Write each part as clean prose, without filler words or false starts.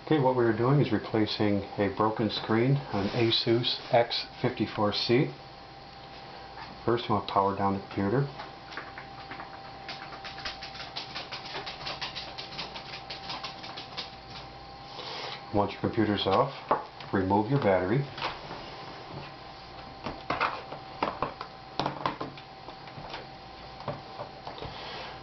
Okay, what we're doing is replacing a broken screen on an Asus X54C. First, we want to power down the computer. Once your computer's off, remove your battery.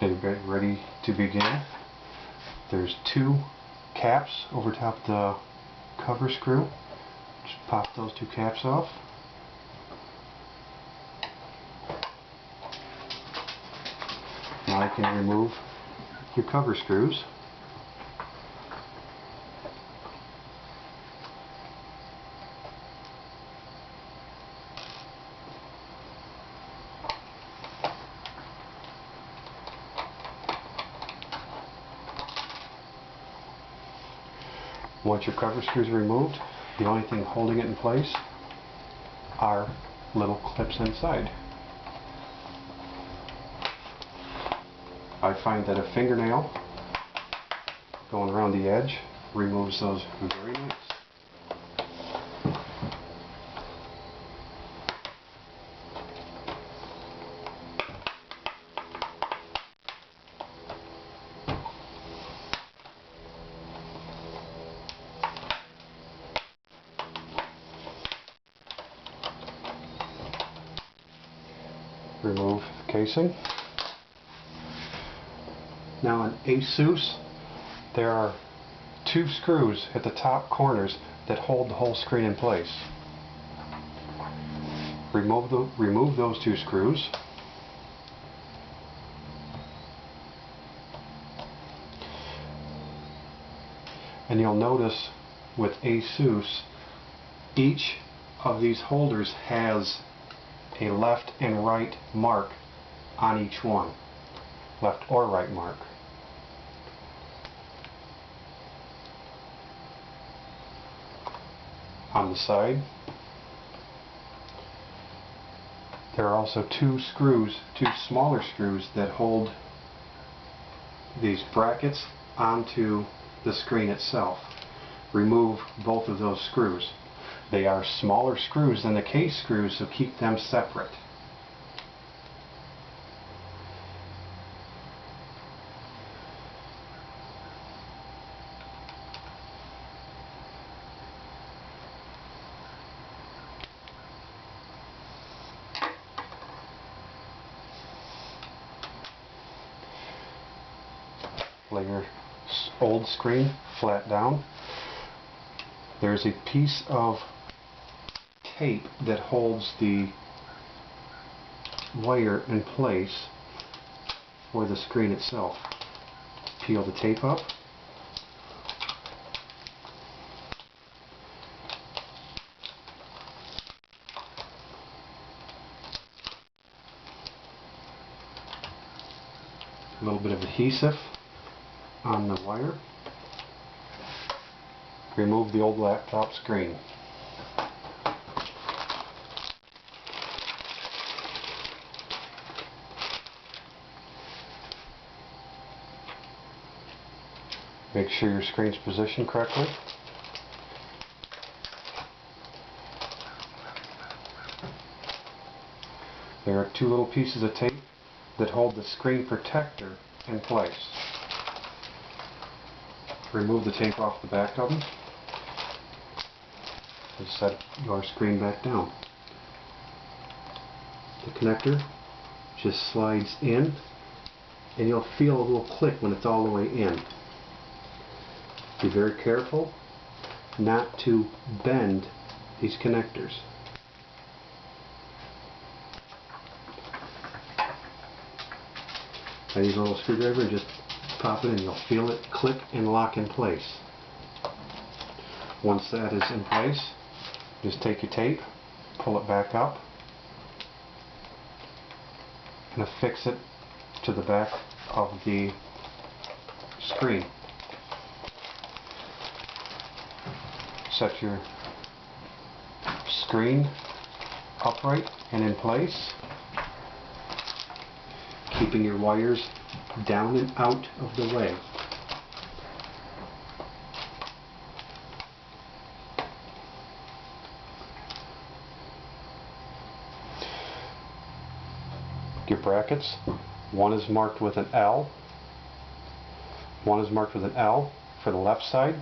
And get ready to begin. There's two caps over top the cover screw. Just pop those two caps off. Now you can remove your cover screws. Once your cover screws are removed, the only thing holding it in place are little clips inside. I find that a fingernail going around the edge removes those very nice. Remove the casing. Now on Asus, there are two screws at the top corners that hold the whole screen in place. Remove those two screws. And you'll notice with Asus, each of these holders has a left and right mark on each one. Left or right mark. On the side, there are also two screws, two smaller screws that hold these brackets onto the screen itself. Remove both of those screws. They are smaller screws than the case screws, so keep them separate. Lay your old screen flat down. There's a piece of tape that holds the wire in place for the screen itself. Peel the tape up. A little bit of adhesive on the wire. Remove the old laptop screen. Make sure your screen's positioned correctly. There are two little pieces of tape that hold the screen protector in place. Remove the tape off the back of them and set your screen back down. The connector just slides in and you'll feel a little click when it's all the way in. Be very careful not to bend these connectors. I use a little screwdriver and just pop it in. You'll feel it click and lock in place. Once that is in place, just take your tape, pull it back up, and affix it to the back of the screen. Set your screen upright and in place, keeping your wires down and out of the way. your brackets. One is marked with an L. One is marked with an L for the left side.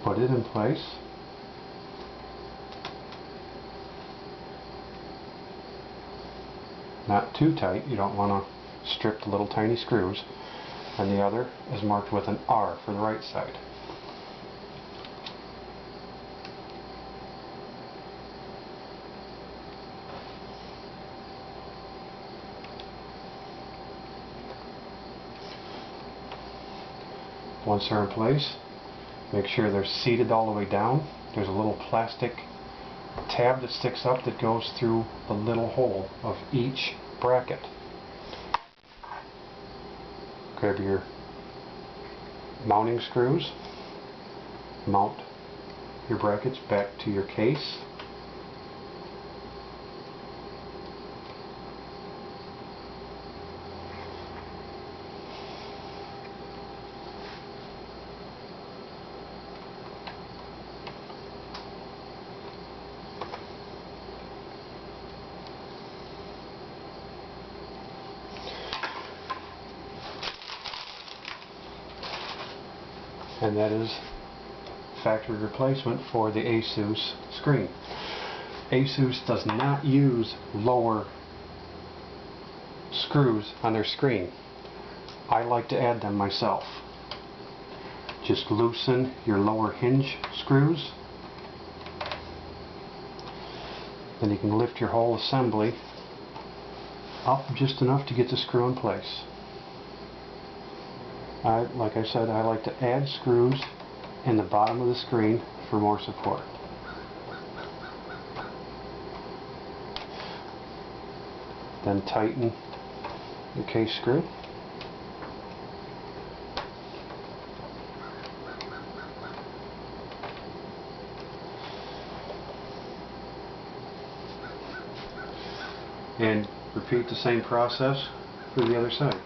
Put it in place. Not too tight, you don't want to strip the little tiny screws. And the other is marked with an R for the right side. Once they're in place, make sure they're seated all the way down. There's a little plastic tab that sticks up that goes through the little hole of each bracket. Grab your mounting screws, mount your brackets back to your case. And that is factory replacement for the Asus screen. Asus does not use lower screws on their screen. I like to add them myself. Just loosen your lower hinge screws, then you can lift your whole assembly up just enough to get the screw in place. Like I said, I like to add screws in the bottom of the screen for more support. Then tighten the case screw. And repeat the same process for the other side.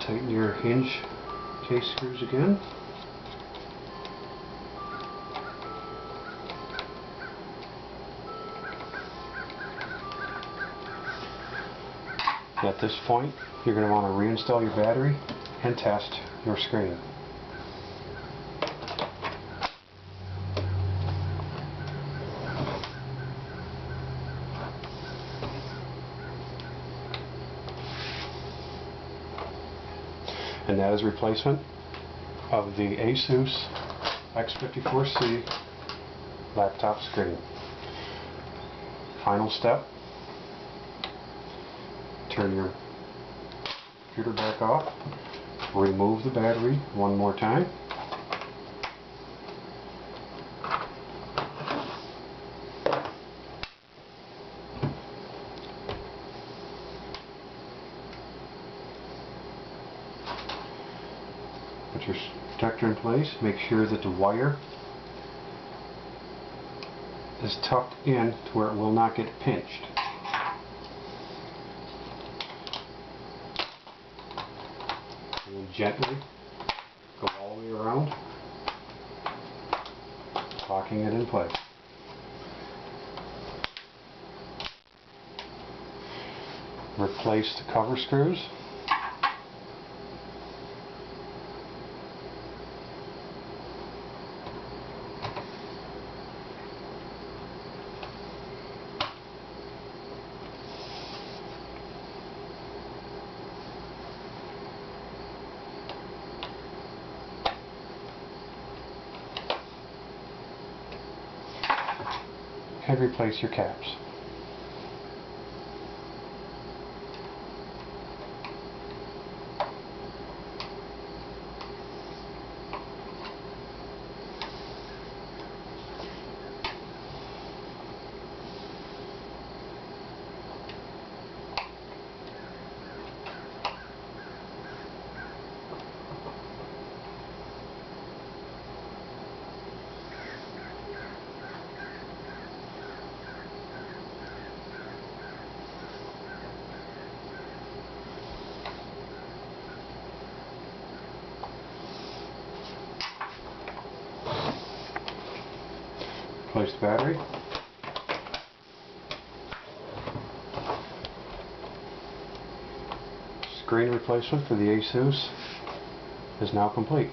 Tighten your hinge case screws again. At this point, you're going to want to reinstall your battery and test your screen. And that is replacement of the Asus X54C laptop screen. Final step, turn your computer back off, remove the battery one more time, put your protector in place, make sure that the wire is tucked in to where it will not get pinched. And then gently go all the way around, locking it in place. Replace the cover screws. And replace your caps. Replace the battery. Screen replacement for the Asus is now complete.